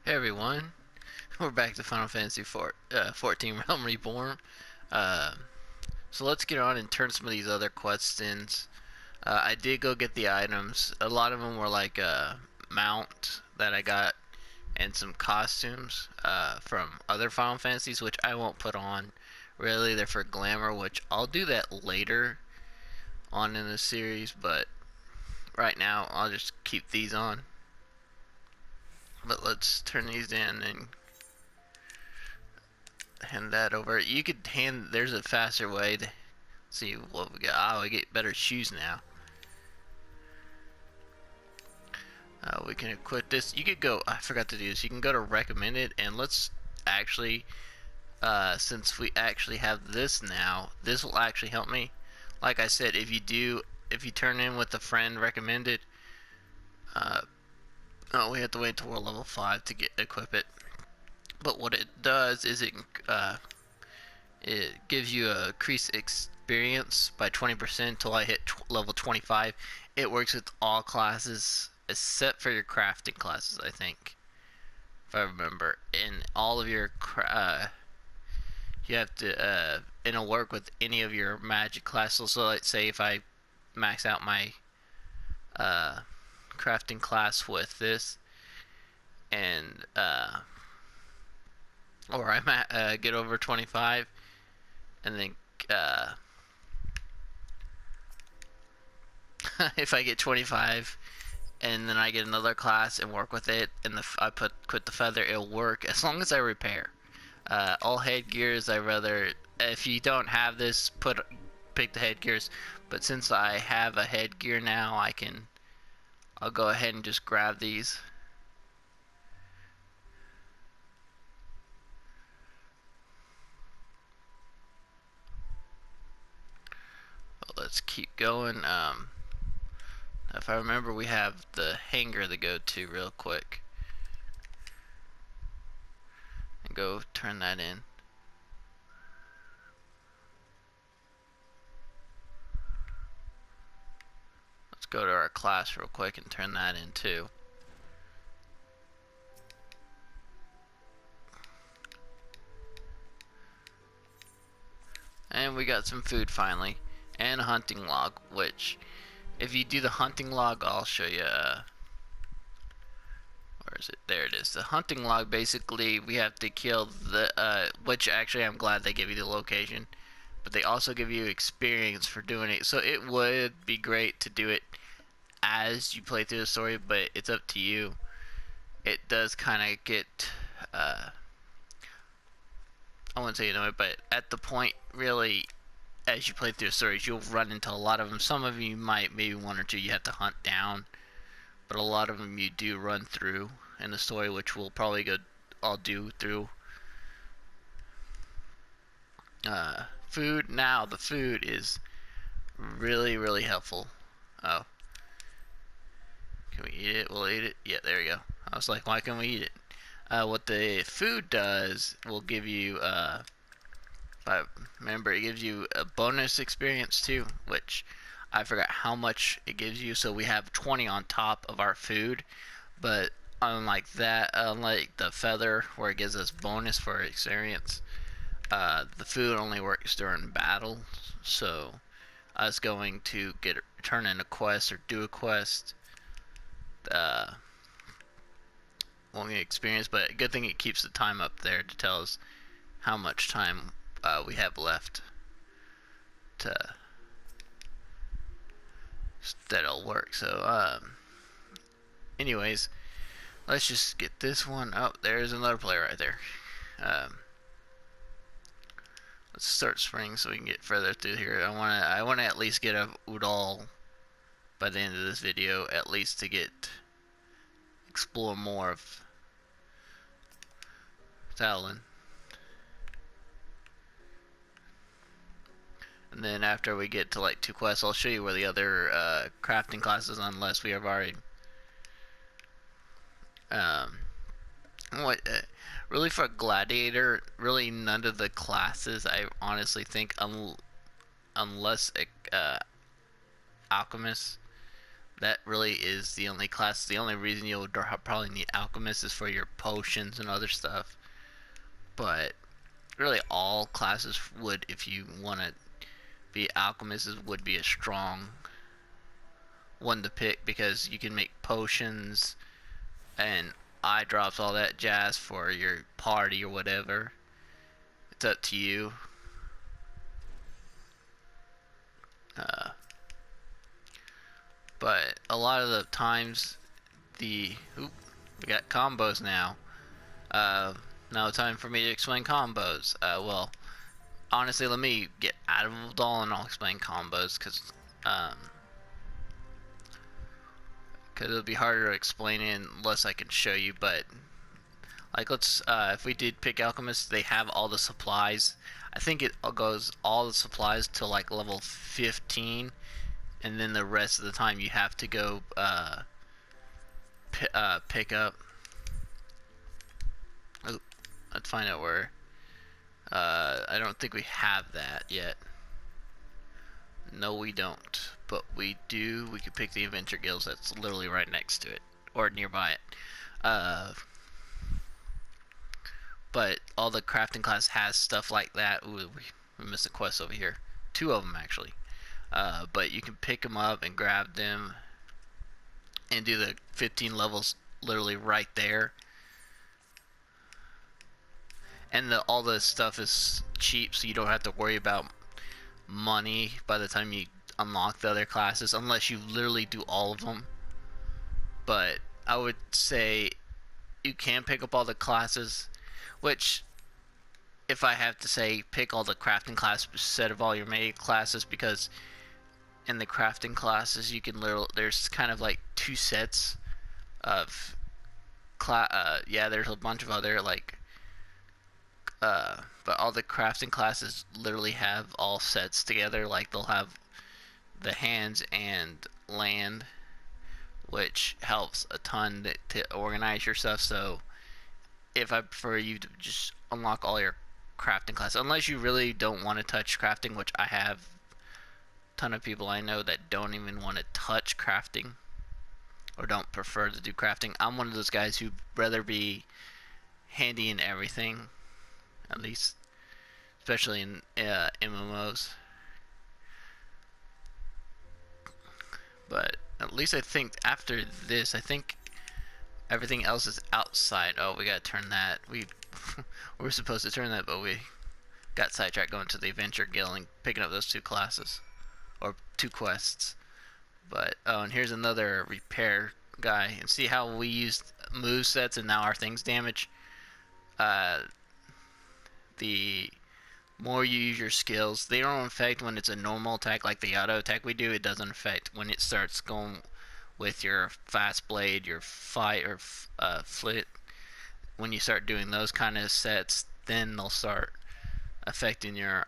Hey everyone, we're back to Final Fantasy 14 Realm Reborn. Uh, so let's get on and turn some of these other quests in. I did go get the items. A lot of them were like a mount that I got and some costumes from other Final Fantasies, which I won't put on. Really, they're for glamour, which I'll do that later on in the series, but right now I'll just keep these on. But let's turn these in and hand that over. You could hand. There's a faster way to see what we got. Oh, we get better shoes now. We can equip this. You could go. I forgot to do this. You can go to recommended and let's actually. Since we actually have this now, this will actually help me. Like I said, if you turn in with a friend recommended, oh, we have to wait until we're level 5 to equip it. But what it does is it gives you a increased experience by 20% until I hit level 25. It works with all classes except for your crafting classes, I think, if I remember. In all of your you have to it'll work with any of your magic classes. So let's say if I max out my uh, crafting class with this, and or I get over 25, and then if I get 25 and then I get another class and work with it, and I quit the feather, it'll work as long as I repair. All headgears, I rather, if you don't have this, pick the headgears. But since I have a headgear now, I'll go ahead and just grab these. But let's keep going. If I remember, we have the hangar to go to real quick. And go turn that in. Let's go to our class real quick and turn that in too. And we got some food finally. And a hunting log, which if you do the hunting log, I'll show you. Where is it? There it is. The hunting log, basically, we have to kill the, which actually I'm glad they give you the location, but they also give you experience for doing it. So it would be great to do it as you play through the story, but it's up to you. It does kind of get, I wouldn't say annoying, but at the point, really, as you play through the stories, you'll run into a lot of them. Some of you might, maybe one or two, you have to hunt down, but a lot of them you do run through in the story, which we'll probably I'll do through. Food now. The food is really helpful. Oh, can we eat it? We'll eat it. Yeah, there we go. I was like, why can't we eat it? What the food does will give you, if I remember, it gives you a bonus experience too, which I forgot how much it gives you. So we have 20 on top of our food, but unlike the feather where it gives us bonus for experience, the food only works during battle. So us going to turn in a quest or do a quest, won't get experience, but a good thing it keeps the time up there to tell us how much time we have left to that'll work. So anyways, let's just get this one. Oh, there's another player right there. Let's start spring so we can get further through here. I wanna at least get a Udall by the end of this video, at least to explore more of Talon. And then after we get to like 2 quests, I'll show you where the other crafting classes, unless we have already really for gladiator, really none of the classes I honestly think, unless alchemist, That really is the only class. The only reason you'll probably need alchemist is for your potions and other stuff. But really, all classes would, if you want to be alchemists, would be a strong one to pick because you can make potions and eye drops, all that jazz for your party or whatever. It's up to you. Uh, but a lot of the times, we got combos now. Uh, Now time for me to explain combos. Well, honestly, let me get out of it all and I'll explain combos because it'll be harder to explain it unless I can show you. But like, if we did pick alchemist, they have all the supplies. I think it goes all the supplies to like level 15, and then the rest of the time you have to go pick up. Oh, let's find out where. I don't think we have that yet. No, we don't. But we do. We could pick the adventure guilds that's literally right next to it or nearby it. But all the crafting class has stuff like that. Ooh, we missed a quest over here. 2 of them actually. But you can pick them up and grab them and do the 15 levels literally right there. And all the stuff is cheap, so you don't have to worry about money by the time you unlock the other classes, unless you literally do all of them. But I would say you can pick up all the classes, which, if I have to say, pick all the crafting class instead of all your mega classes, because in the crafting classes you can literally, there's kind of like 2 sets of yeah, there's a bunch of other like but all the crafting classes literally have all sets together. Like, they'll have the hands and land, which helps a ton to organize your stuff. So if I prefer you to just unlock all your crafting classes, unless you really don't want to touch crafting, which I have a ton of people I know that don't even want to touch crafting or don't prefer to do crafting. I'm one of those guys who'd rather be handy in everything, at least, especially in MMOs. But at least I think after this, I think everything else is outside. Oh, we gotta turn that. We were supposed to turn that, but we got sidetracked going to the Adventure Guild and picking up those 2 classes or 2 quests. But oh, and here's another repair guy. And see how we used move sets and now our things damage. The more you use your skills, they don't affect when it's a normal attack like the auto attack we do. It doesn't affect when it starts going with your fast blade, your fight, or flit. When you start doing those kind of sets, then they'll start affecting your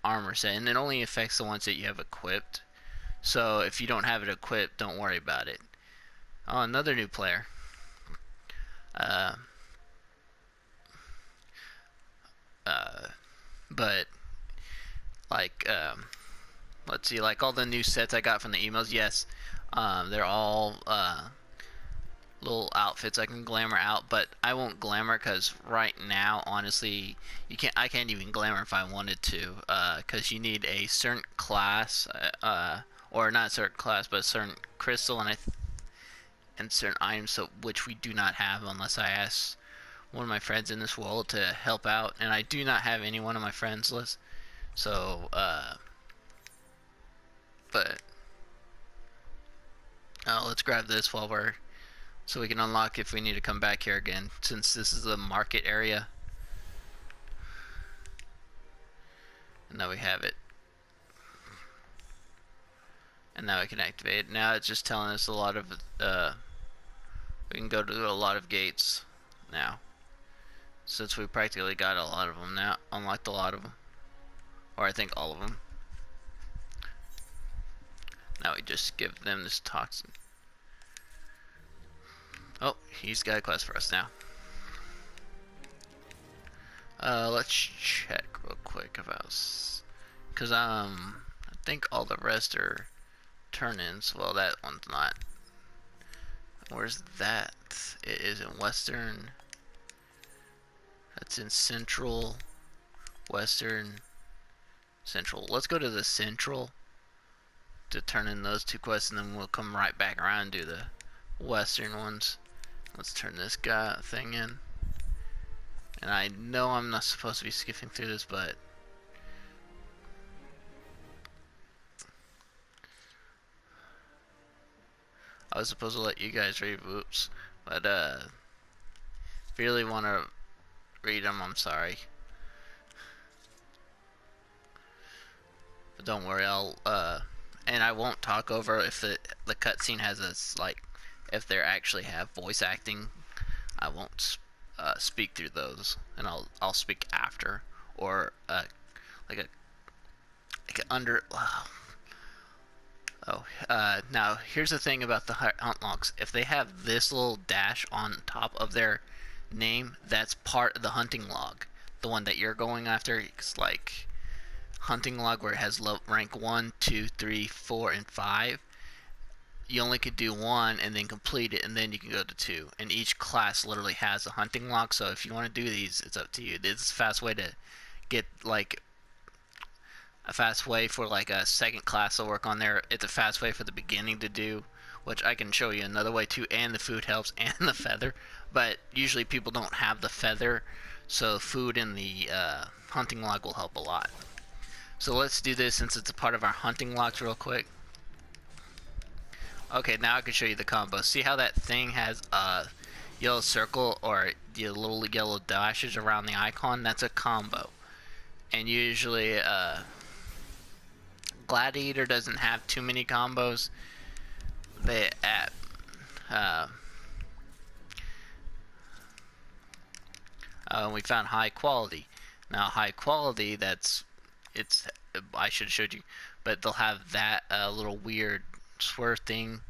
armor set, and it only affects the ones that you have equipped. So if you don't have it equipped, don't worry about it. Oh, another new player. But like, let's see, like all the new sets I got from the emails, yes, they're all little outfits I can glamour out, but I won't glamour because right now, honestly, I can't even glamour if I wanted to, because you need a certain class, or not a certain class, but a certain crystal and certain items, so which we do not have unless I ask one of my friends in this world to help out, and I do not have anyone on my friends list. So, but let's grab this so we can unlock if we need to come back here again, since this is the market area. And now we have it. And now we can activate it. Now it's just telling us a lot of, we can go to a lot of gates now. Since we practically got a lot of them now, unlocked a lot of them. Or I think all of them. Now we just give them this toxin. Oh, he's got a quest for us now. Let's check real quick about, because I think all the rest are turn-ins. Well, that one's not. Where's that? It is in Western. That's in Central, Western, Central. Let's go to the Central to turn in those 2 quests, and then we'll come right back around and do the Western ones. Let's turn this guy thing in. And I know I'm not supposed to be skipping through this, but I was supposed to let you guys read. Whoops. But if you really want to read them, I'm sorry. But don't worry, I'll and I won't talk over if the cutscene has a like if they actually have voice acting. I won't speak through those, and I'll speak after, or like a under. Now here's the thing about the hunt logs. If they have this little dash on top of their name, that's part of the hunting log. The one that you're going after, it's like hunting log where it has rank 1, 2, 3, 4, and 5. You only could do 1 and then complete it, and then you can go to 2. And each class literally has a hunting log, so if you want to do these, it's up to you. This is a fast way to get like a fast way for like a second class to work on there. It's a fast way for the beginning to do, which I can show you another way too, and the food helps, and the feather. But usually people don't have the feather, so food in the hunting log will help a lot. So let's do this since it's a part of our hunting logs real quick. Okay, now I can show you the combo. See how that thing has a yellow circle or the little yellow dashes around the icon? That's a combo. And usually Gladiator doesn't have too many combos. We found high quality. Now high quality, I should have showed you, but they'll have that little weird swerve thing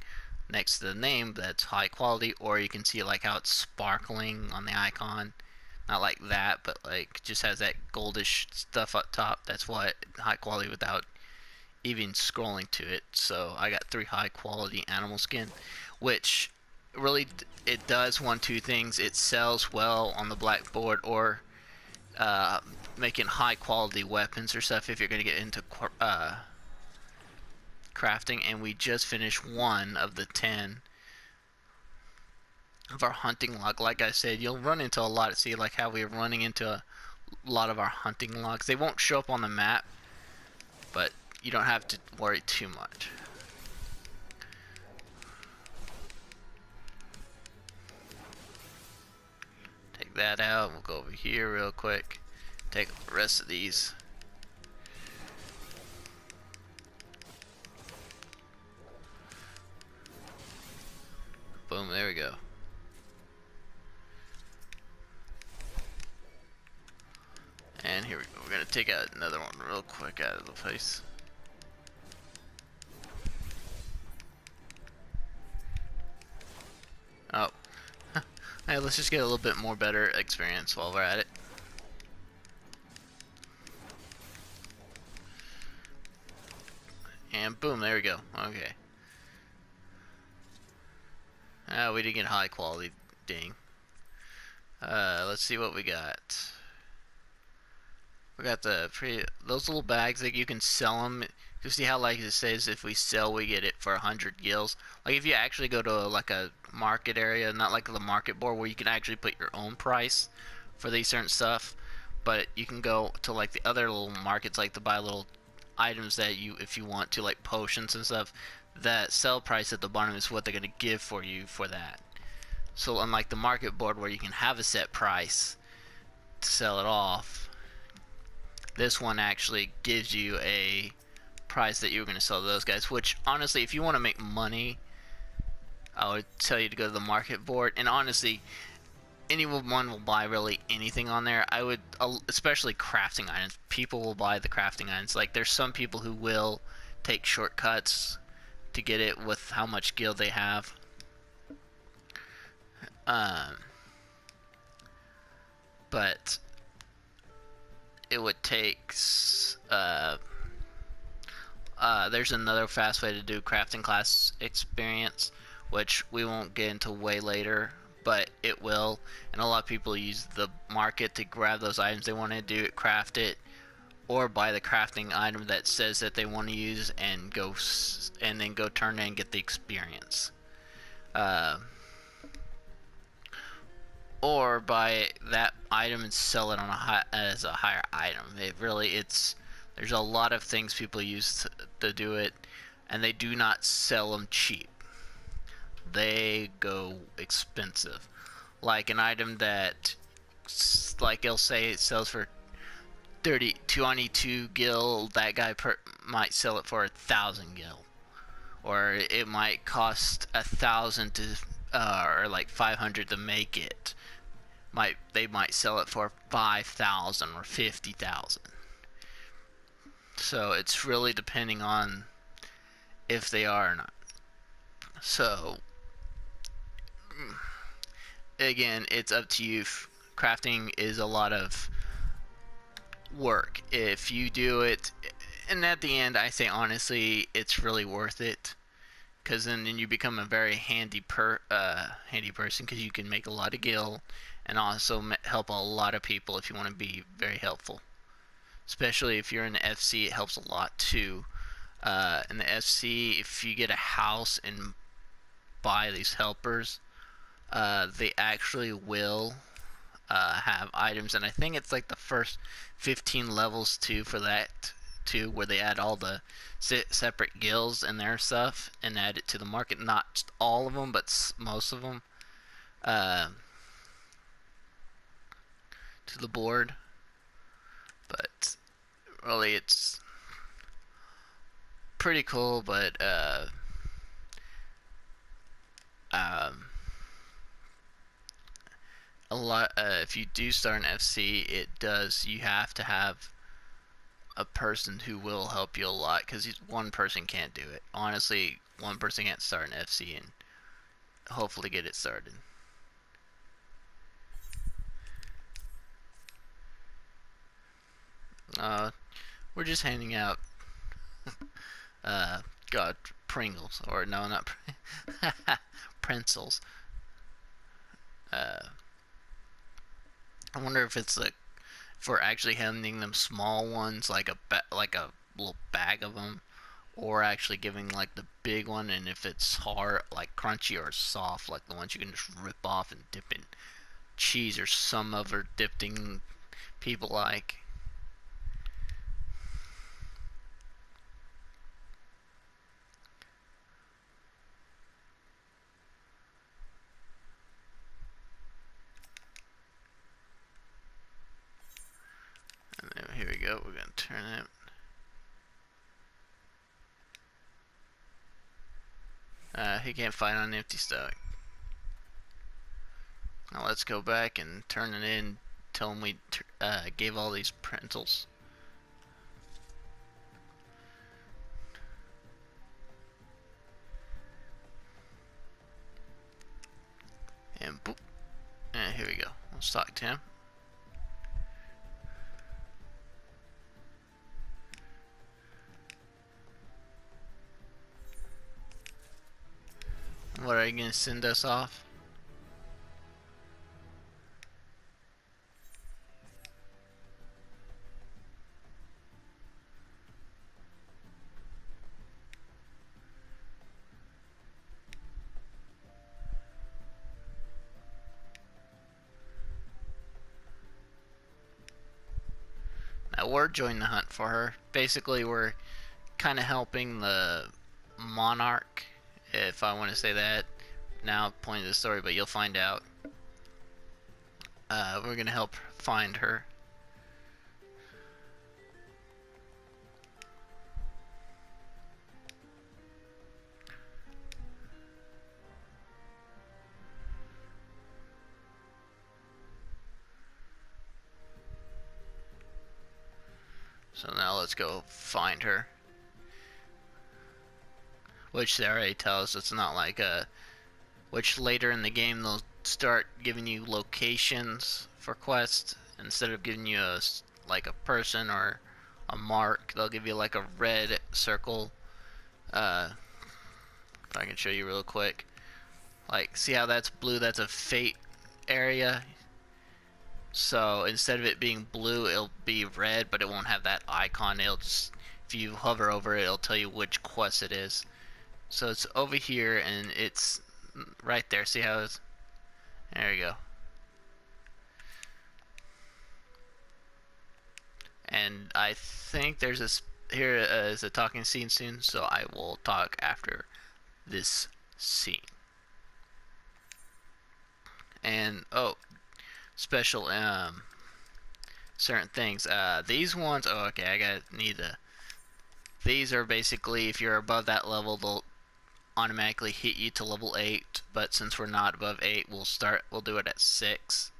next to the name that's high quality, or you can see like how it's sparkling on the icon. Not like that, but like just has that goldish stuff up top. That's what high quality without even scrolling to it. So I got 3 high quality animal skin, which really it does 2 things. It sells well on the blackboard, or making high quality weapons or stuff if you're going to get into crafting. And we just finished 1 of the 10 of our hunting log. Like I said, you'll run into a lot. See, like how we're running into a lot of our hunting logs. They won't show up on the map, but you don't have to worry too much. Take that out. We'll go over here real quick. Take the rest of these. Boom, there we go. And here we go. We're gonna take out another one real quick out of the place. Oh. Hey, let's just get a little bit more better experience while we're at it. And boom, there we go. Okay. We didn't get high quality. Dang. Let's see what we got. We got those little bags that you can sell them. You see how like it says if we sell we get it for 100 gills. Like if you actually go to like a market area, not like the market board where you can actually put your own price for these certain stuff, but you can go to like the other little markets like to buy little items that if you want to, like potions and stuff. That sell price at the bottom is what they're gonna give for you for that. So unlike the market board where you can have a set price to sell it off, this one actually gives you a price that you're going to sell to those guys, which honestly, if you want to make money, I would tell you to go to the market board. And honestly, anyone will buy really anything on there. I would, especially crafting items, people will buy the crafting items. Like there's some people who will take shortcuts to get it with how much gil they have. But it would take there's another fast way to do crafting class experience, which we won't get into way later, but it will. And a lot of people use the market to grab those items they want to do it, craft it, or buy the crafting item that says that they want to use and then go turn it and get the experience. Or buy that item and sell it as a higher item. There's a lot of things people use to do it, and they do not sell them cheap. They go expensive. Like an item that, like they'll say it sells for 22 gil, that guy might sell it for 1,000 gil, or it might cost 1,000 to, or like 500 to make it. They might sell it for 5,000 or 50,000. So it's really depending on if they are or not. So again, it's up to you. Crafting is a lot of work. If you do it, and at the end, I say honestly, it's really worth it, because then you become a very handy person, because you can make a lot of gil and also help a lot of people if you want to be very helpful. Especially if you're in the FC, it helps a lot too. In the FC, if you get a house and buy these helpers, they actually will have items, and I think it's like the first 15 levels too for that too, where they add all the separate guilds and their stuff and add it to the market. Not all of them, but most of them to the board. But really, it's pretty cool. But a lot. If you do start an FC, you have to have a person who will help you a lot, because one person can't do it. Honestly, one person can't start an FC and hopefully get it started. We're just handing out God, Pringles, or no, not Pretzels. I wonder if it's like, if we're actually handing them small ones, like a little bag of them, or actually giving like the big one, and if it's hard, like crunchy or soft, like the ones you can just rip off and dip in cheese or some other dipping people like. And then here we go, we're gonna turn it. He can't fight on an empty stomach. Now let's go back and turn it in. Tell him we gave all these pretzels. And boop. And here we go. Let's talk to him. What, are you gonna send us off? Now we're joining the hunt for her. Basically, we're kind of helping the monarch, if I want to say that now, point of the story, but you'll find out. We're gonna help find her. So now let's go find her. Which they already tell us it's not like a... Which later in the game they'll start giving you locations for quests instead of giving you like a person or a mark. They'll give you like a red circle. If I can show you real quick. Like, see how that's blue? That's a fate area. So instead of it being blue, it'll be red, but it won't have that icon. It'll just, if you hover over it, it'll tell you which quest it is. So it's over here, and it's right there. See how it's... There you go. And I think there's this... Here is a talking scene soon, so I will talk after this scene. And, oh, special, certain things. These ones... Oh, okay, need the... These are basically, if you're above that level, they'll automatically hit you to level 8, but since we're not above 8, we'll do it at 6.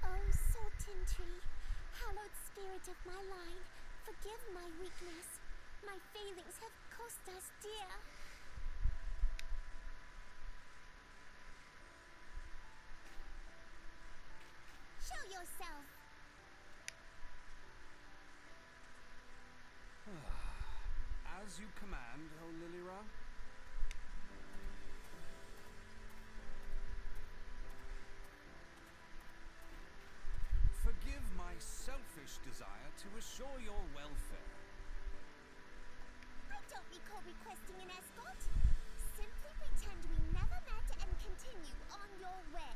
Oh, Sultan Tree, hallowed spirit of my line, forgive my weakness. My failings have cost us dear. Show yourself. As you command, O Lilira. Forgive my selfish desire to assure your welfare. I don't recall requesting an escort. Simply pretend we never met and continue on your way.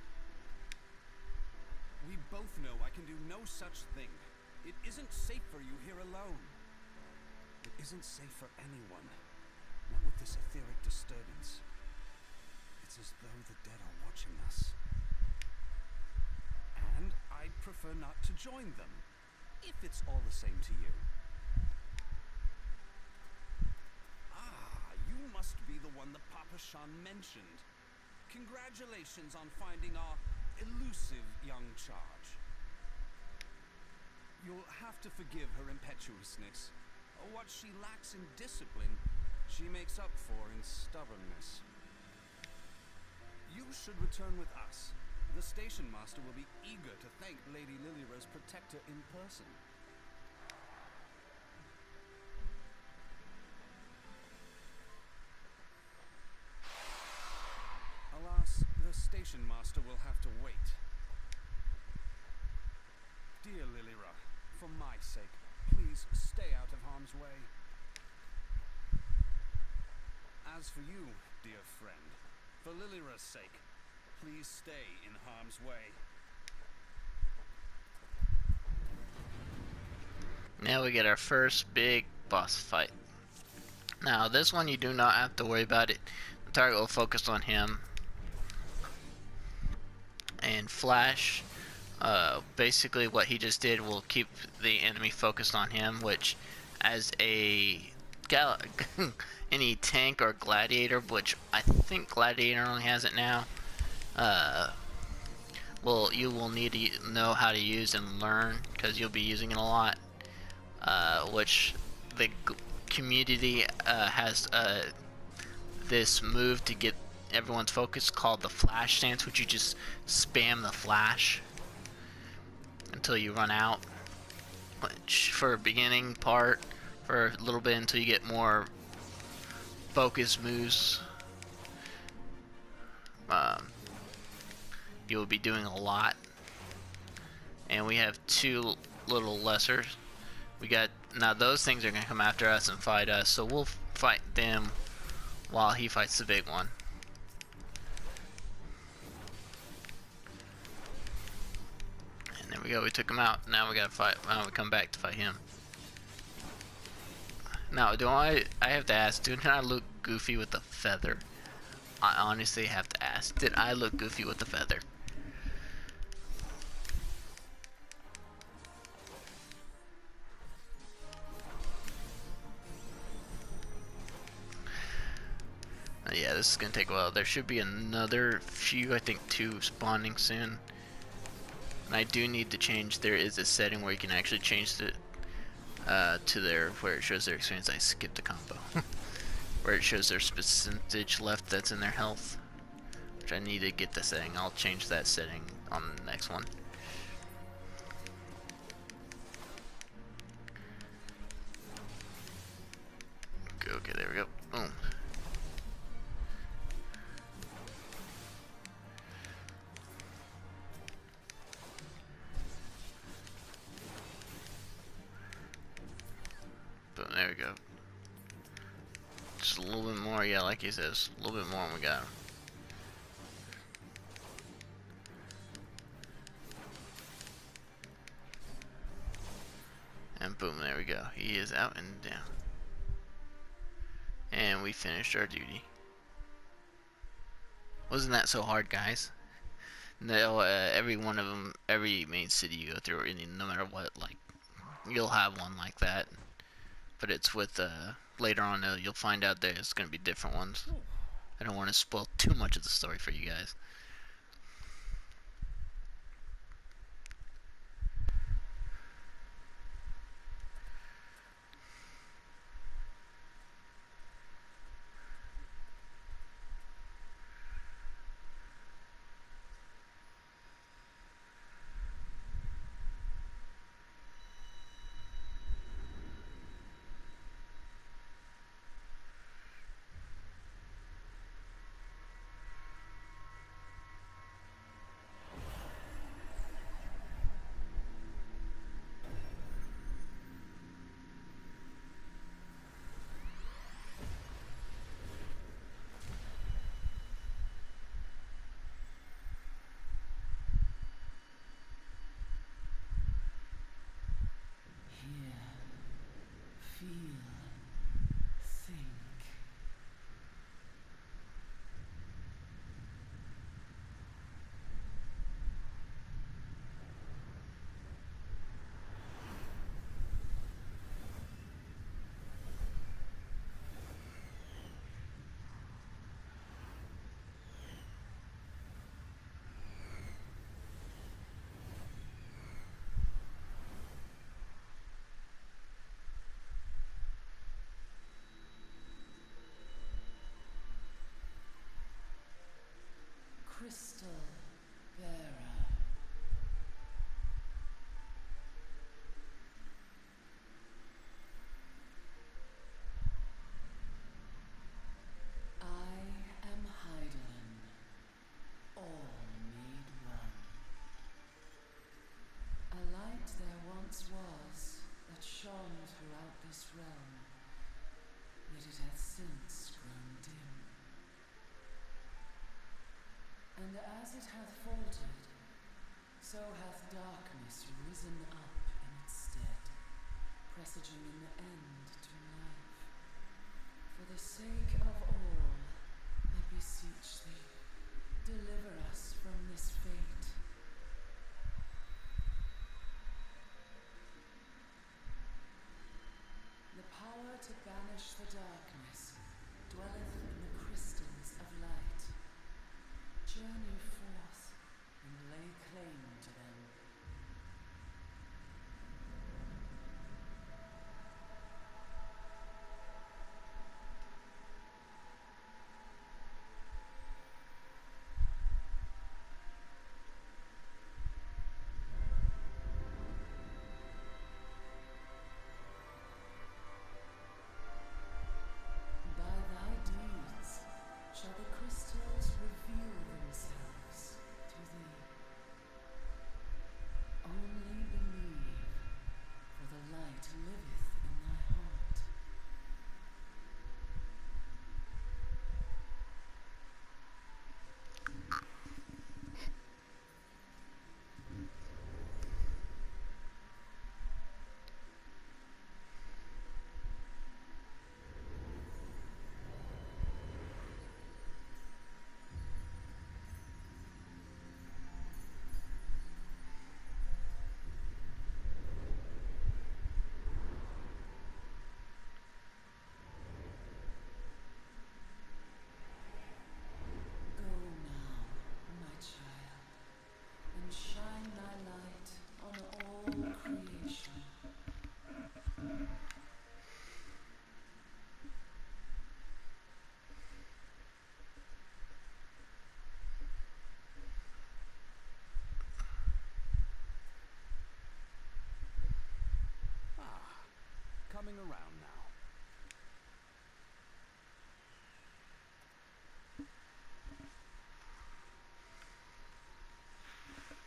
We both know I can do no such thing. It isn't safe for you here alone. It isn't safe for anyone. Not with this etheric disturbance. It's as though the dead are watching us. And I'd prefer not to join them, if it's all the same to you. Ah, you must be the one that Papa Shan mentioned. Congratulations on finding our elusive young charge. You'll have to forgive her impetuousness. What she lacks in discipline, she makes up for in stubbornness. You should return with us. The station master will be eager to thank Lady Lilira's protector in person. Alas, the station master will have to wait. Dear Lilira, for my sake, please stay out of harm's way. As for you, dear friend, for Lilira's sake, please stay in harm's way. Now we get our first big boss fight. Now this one you do not have to worry about it. The target will focus on him. And Flash, basically what he just did will keep the enemy focused on him, which as a any tank or gladiator, which I think gladiator only has it now, well, you will need to know how to use and learn, because you'll be using it a lot, which the community has this move to get everyone's focus called the flash stance, which you just spam the flash until you run out, which for a beginning part, for a little bit until you get more focus moves, you will be doing a lot. And we have two little lessers. We got, now those things are going to come after us and fight us, so we'll fight them while he fights the big one. And there we go, we took him out. Now we gotta fight, now we come back to fight him. Now, I have to ask, didn't I look goofy with the feather? I honestly have to ask, did I look goofy with the feather? Yeah, this is gonna take a while. There should be another few, I think 2 spawning soon. And I do need to change, there is a setting where you can actually change it to where it shows their experience. I skipped the combo. where it shows their percentage left that's in their health. Which I need to get the setting. I'll change that setting on the next one. Okay, there we go. Boom. Boom, there we go. Just a little bit more, yeah, like he says. A little bit more and we got him. And boom, there we go. He is out and down. And we finished our duty. Wasn't that so hard, guys? No, every one of them, every main city you go through, no matter what, like, you'll have one like that. But it's with, later on, you'll find out there's going to be different ones. I don't want to spoil too much of the story for you guys. Crystal bearer. I am Heidelin, all made one. A light there once was that shone throughout this realm, yet it hath since grown dim. And as it hath faltered, so hath darkness risen up in its stead, presaging an end to life. For the sake of all, I beseech thee, deliver us from this fate. The power to banish the darkness dwelleth in the crystals of light. Journey forth and lay claim to them. By thy deeds shall the crystals reveal themselves to thee. Only believe, for the light liveth in thy heart. coming around now.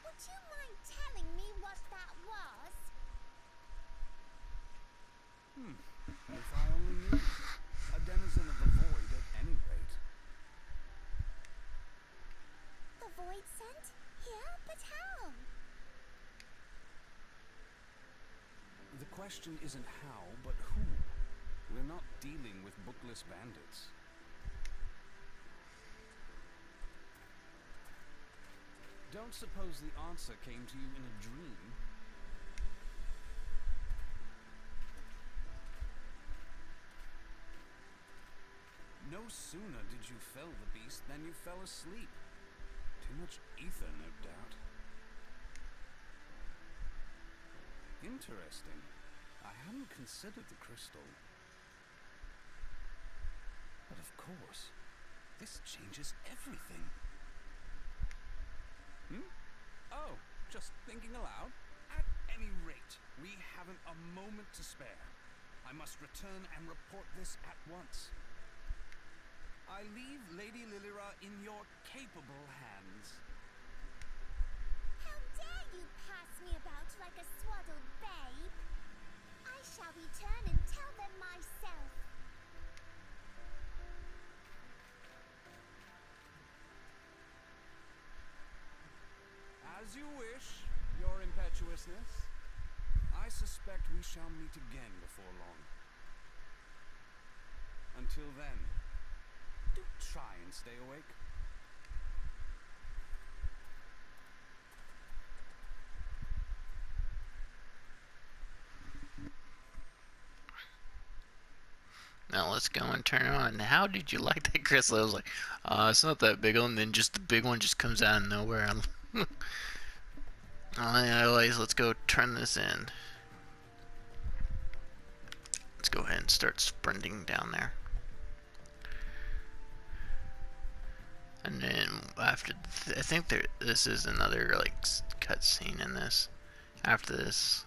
Would you mind telling me what that was? If I only knew. A denizen of the void at any rate. The void sent? Here? But how? The question isn't how, but who. We're not dealing with bookless bandits. Don't suppose the answer came to you in a dream? No sooner did you fell the beast than you fell asleep. Too much ether, no doubt. Interesting. I hadn't considered the crystal. But of course, this changes everything. Oh, just thinking aloud? At any rate, we haven't a moment to spare. I must return and report this at once. I leave Lady Lilira in your capable hands. How dare you pass me about like a swaddled babe? I shall return and tell them myself. As you wish, your impetuousness. I suspect we shall meet again before long. Until then, do try and stay awake. Now let's go and turn it on. How did you like that crystal? I was like, it's not that big one. And then just the big one just comes out of nowhere. Anyways, let's go turn this in. Let's go ahead and start sprinting down there. And then after, I think this is another like cutscene in this. After this.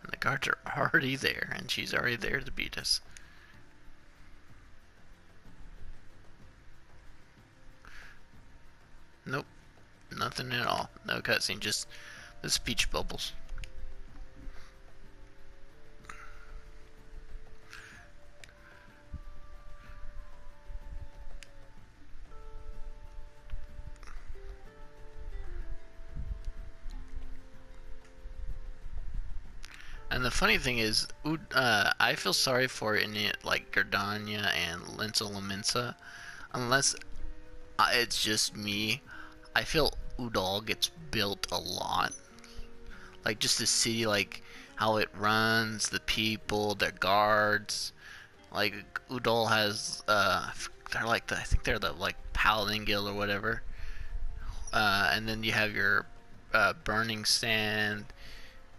And the guards are already there, and she's already there to beat us. Nope, nothing at all. No cutscene, just the speech bubbles. And the funny thing is, I feel sorry for in it like Gardania and Lensa Laminsa, unless it's just me. I feel Udall gets built a lot. Like just the city, like how it runs, the people, the guards. Like Udall has, they're like I think they're the like Paladin Guild or whatever. And then you have your Burning Sand,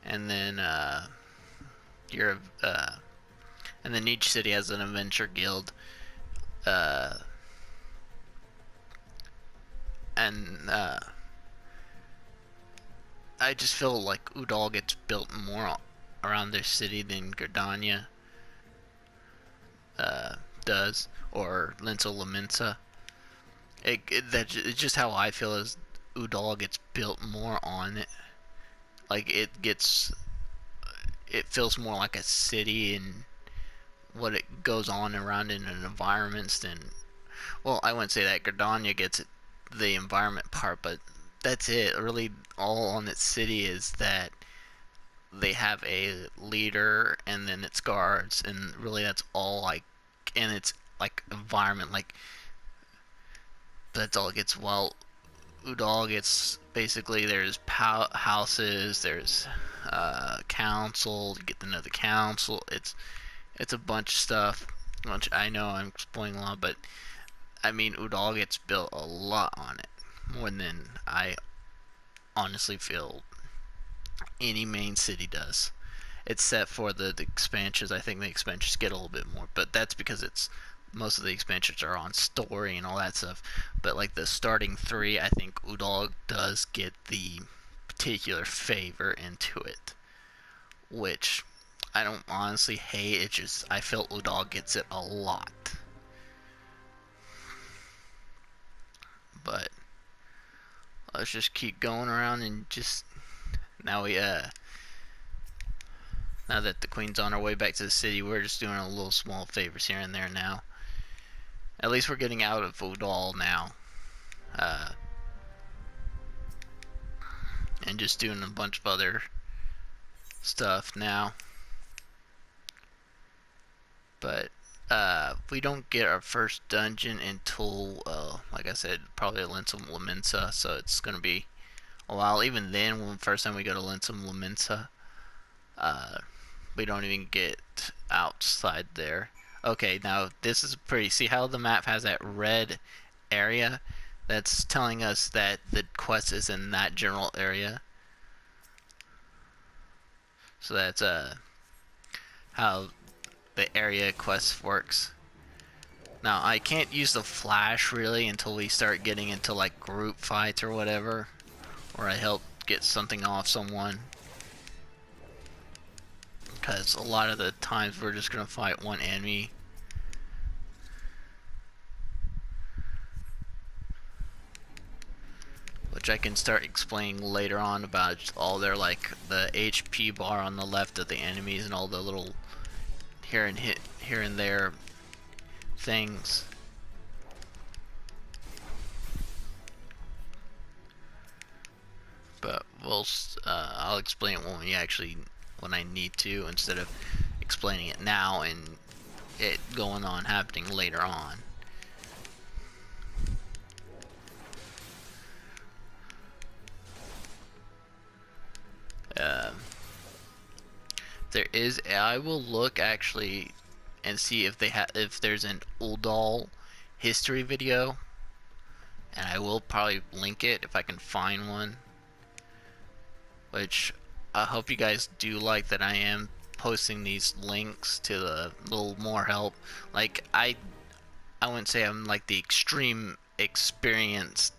and then your and then each city has an adventure guild. And I just feel like Udall gets built more around their city than Gardania does, or Lensa Laminsa. It's just how I feel is Udall gets built more on it. Like it feels more like a city and what it goes on around in an environments than, well, I wouldn't say that Gardania gets it, the environment part, but that's it. Really, all on its city is that they have a leader and then its guards, and really that's all. Like, and it's like environment, like that's all it gets. Well, Udall gets basically there's houses, there's council. You get to know the council. It's a bunch of stuff. Which I know I'm explaining a lot, but I mean Udall gets built a lot on it, more than I honestly feel any main city does. Except for the expansions. I think the expansions get a little bit more, but that's because it's most of the expansions are on story and all that stuff. But like the starting 3, I think Udall does get the particular favor into it, which I don't honestly hate. It just I feel Udall gets it a lot. But let's just keep going around and just now now that the queen's on her way back to the city, we're just doing a little small favors here and there now. At least we're getting out of Udall now. And just doing a bunch of other stuff now. But we don't get our first dungeon until, like I said, probably Linsum Laminsa, so it's going to be a while. Even then, when the first time we go to Linsum Laminsa, we don't even get outside there. Okay, now this is pretty, see how the map has that red area? That's telling us that the quest is in that general area. So that's how the area quest works. Now I can't use the flash really until we start getting into like group fights or whatever, or I help get something off someone, because a lot of the times we're just gonna fight one enemy. Which I can start explaining later on about all their, like, the HP bar on the left of the enemies and all the little here and there things. But I'll explain it when I need to, instead of explaining it now and it going on happening later on. I will look actually and see if there's an Udall history video, and I will probably link it if I can find one. Which I hope you guys do like that I am posting these links to the little more help. Like I wouldn't say I'm like the extreme experienced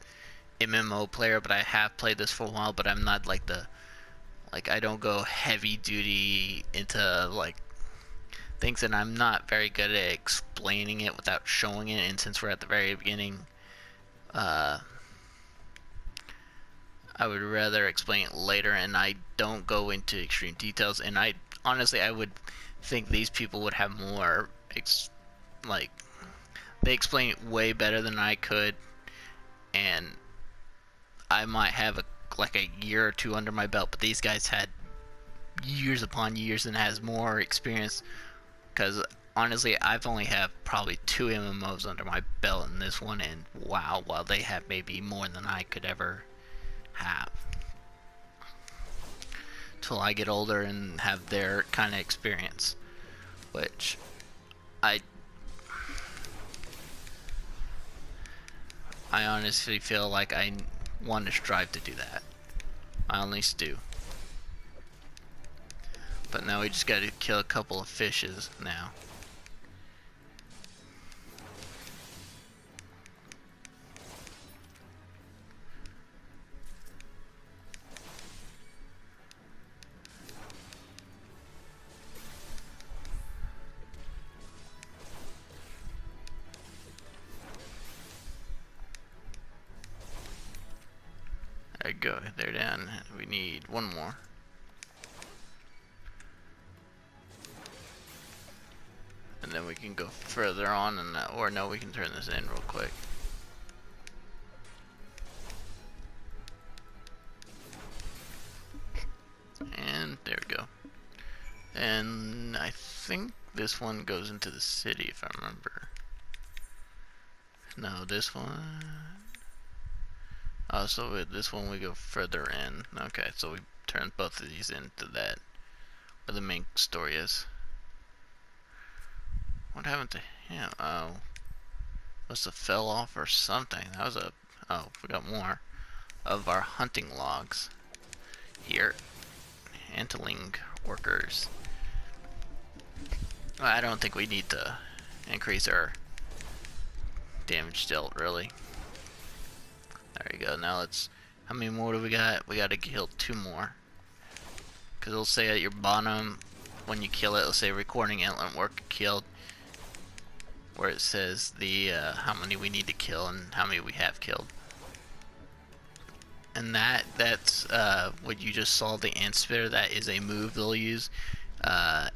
MMO player, but I have played this for a while. But I'm not like I don't go heavy duty into like things, and I'm not very good at explaining it without showing it. And since we're at the very beginning, I would rather explain it later, and I don't go into extreme details. And I honestly would think these people would have more like they explain it way better than I could, and I might have like a year or two under my belt, but these guys had years upon years and has more experience, because honestly I've only have probably 2 MMOs under my belt in this one, and wow, while they have maybe more than I could ever have till I get older and have their kind of experience, which I honestly feel like I want to strive to do that. I at least do. But now we just got to kill a couple of fishes now. There you go, they're down. We need one more. And then we can go further on, and or no, we can turn this in real quick. And there we go. And I think this one goes into the city, if I remember. No, this one. Oh, so with this one we go further in. Okay, so we turn both of these into that, where the main story is. What happened to him? Oh, must have fell off or something. That was a... Oh, we got more of our hunting logs here. Antling workers. I don't think we need to increase our damage dealt, really. There you go. Now let's... How many more do we got? We gotta kill 2 more. Because it'll say at your bottom, when you kill it, it'll say recording antler work killed. Where it says the how many we need to kill and how many we have killed. And that's what you just saw, the ant spitter. That is a move they'll use.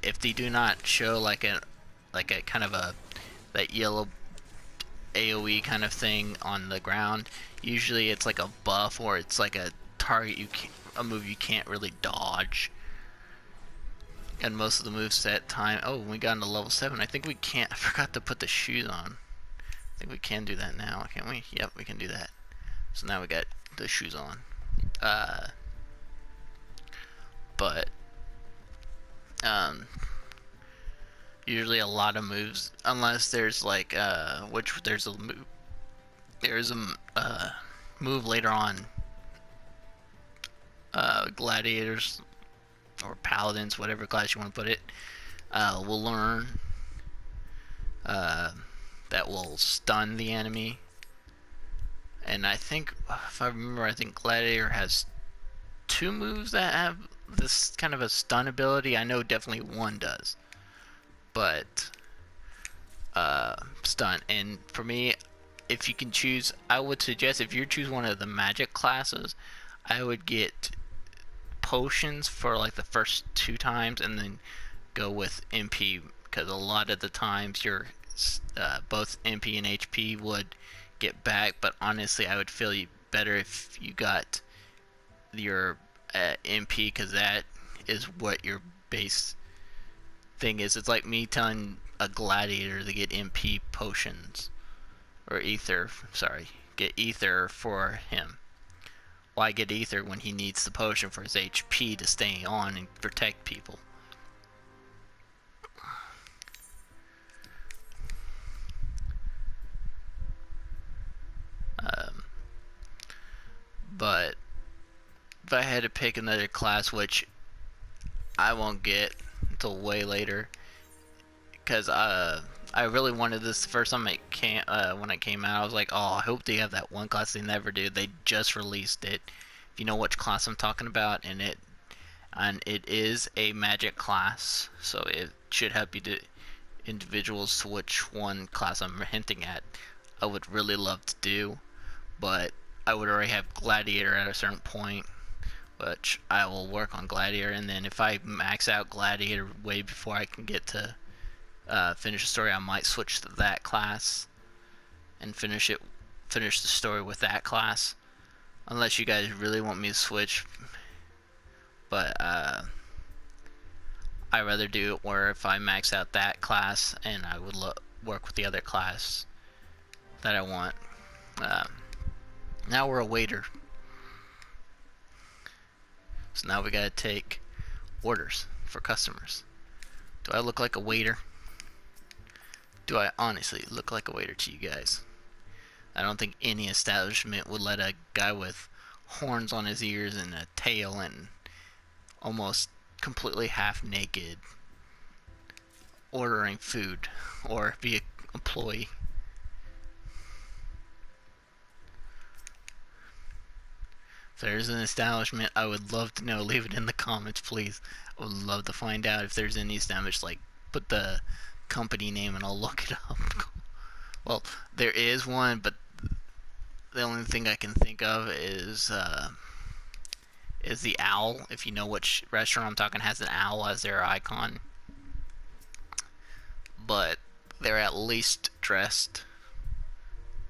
If they do not show like a kind of that yellow AoE kind of thing on the ground, usually it's like a buff or it's like a target a move you can't really dodge. And most of the moves set time. Oh, we got into level 7. I think we can't. I forgot to put the shoes on. I think we can do that now, can't we? Yep, we can do that. So now we got the shoes on. But usually a lot of moves, unless there's like there's a move later on. Gladiators or paladins, whatever class you want to put it, will learn that will stun the enemy. And I think, if I remember, I think Gladiator has 2 moves that have this kind of a stun ability. I know definitely one does. But, stun. And for me, if you can choose, I would suggest if you choose one of the magic classes, I would get potions for like the first 2 times and then go with MP, because a lot of the times your both MP and HP would get back, but honestly I would feel better if you got your MP, because that is what your base thing is. It's like me telling a gladiator to get MP potions or ether, sorry, get ether for him. Why get ether when he needs the potion for his HP to stay on and protect people? But if I had to pick another class, which I won't get until way later, because I really wanted this the first time it came, when it came out. I was like, oh, I hope they have that one class. They never do. They just released it. If you know which class I'm talking about, and it is a magic class, so it should help you to individuals to which one class I'm hinting at. I would really love to do, but I would already have Gladiator at a certain point, which I will work on Gladiator, and then if I max out Gladiator way before I can get to finish the story, I might switch to that class and finish the story with that class, unless you guys really want me to switch. But I'd rather do it where if I max out that class and I would work with the other class that I want. Now we're a waiter, so now we gotta take orders for customers. Do I look like a waiter? Do I honestly look like a waiter to you guys? I don't think any establishment would let a guy with horns on his ears and a tail and almost completely half naked ordering food or be an employee. If there's an establishment, I would love to know. Leave it in the comments, please. I would love to find out if there's any establishment. Like, put the company name and I'll look it up. Well, there is one, but the only thing I can think of is the owl. If you know which restaurant I'm talking, has an owl as their icon. But they're at least dressed.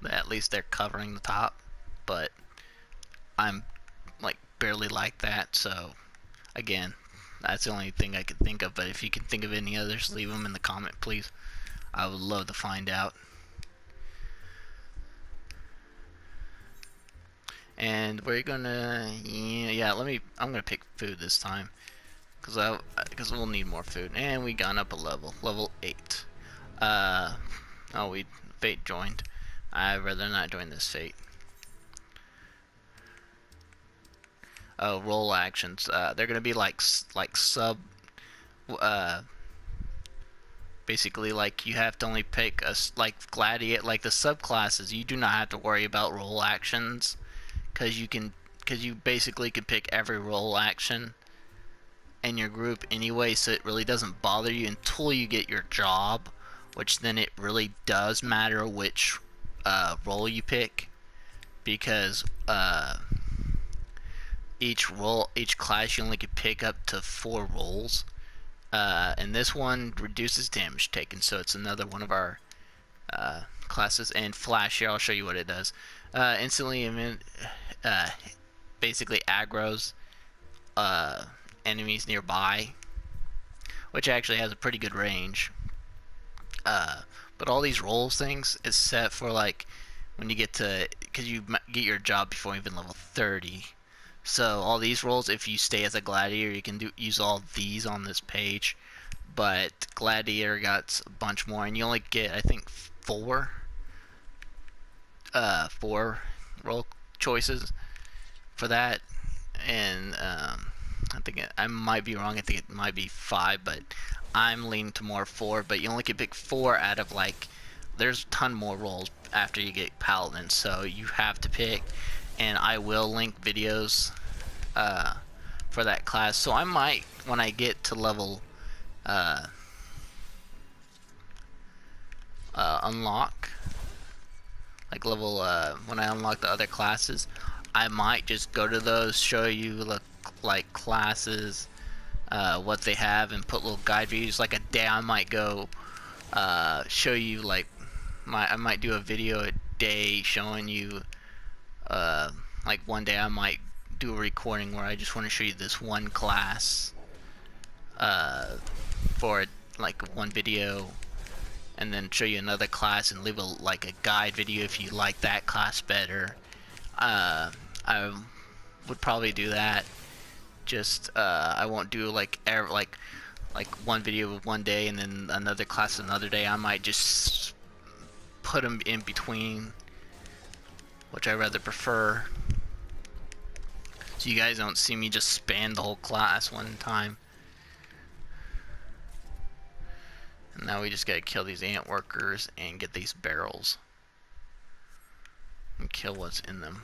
At least they're covering the top. But I'm like barely like that, so again, that's the only thing I could think of. But if you can think of any others, leave them in the comment, please. I would love to find out. And we're gonna, yeah, I'm gonna pick food this time, because we'll need more food. And we gone up a level 8. Oh, fate joined. I'd rather not join this fate. Oh, roll actions. They're gonna be like sub, basically like you have to only pick like gladiator, like the subclasses. You do not have to worry about role actions because you basically can pick every role action in your group anyway, so it really doesn't bother you until you get your job, which then it really does matter which role you pick, because each class you only can pick up to 4 roles, and this one reduces damage taken, so it's another one of our classes. And flash here, I'll show you what it does. Instantly basically aggroes enemies nearby, which actually has a pretty good range. But all these rolls things is set for like when you get to, because you get your job before even level 30. So all these rolls, if you stay as a gladiator, you can use all these on this page. But gladiator got a bunch more, and you only get, I think, 4 role choices for that. And I think I might be wrong. I think it might be 5, but I'm leaning to more 4. But you only can pick 4 out of like. There's a ton more roles after you get paladin, so you have to pick. And I will link videos for that class. So I might, when I get to level unlock, like level when I unlock the other classes, I might just go to those, show you like classes, what they have, and put little guide videos. Like a day I might go show you like I might do a video a day showing you like one day I might do a recording where I just want to show you this one class for like one video, and then show you another class and leave like a guide video if you like that class better. I would probably do that. Just I won't do like one video one day and then another class another day. I might just put them in between, which I rather prefer, so you guys don't see me just span the whole class one time. And now we just gotta kill these ant workers and get these barrels and kill what's in them.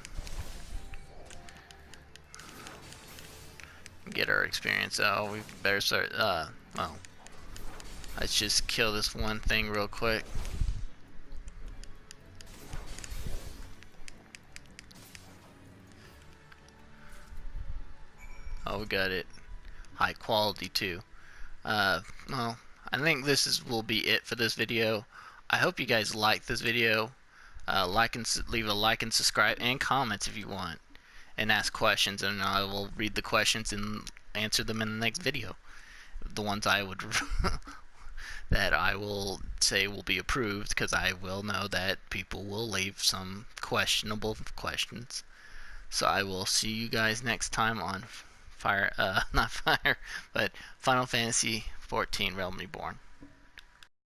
Get our experience. Oh, we better start. Well, let's just kill this one thing real quick. Oh, we got it. High quality too. Well, I think will be it for this video. I hope you guys like this video. Leave a like and subscribe and comments if you want, and ask questions, and I will read the questions and answer them in the next video. The ones I would that I will say will be approved, because I will know that people will leave some questionable questions. So I will see you guys next time on not Fire, but Final Fantasy XIV Realm Reborn.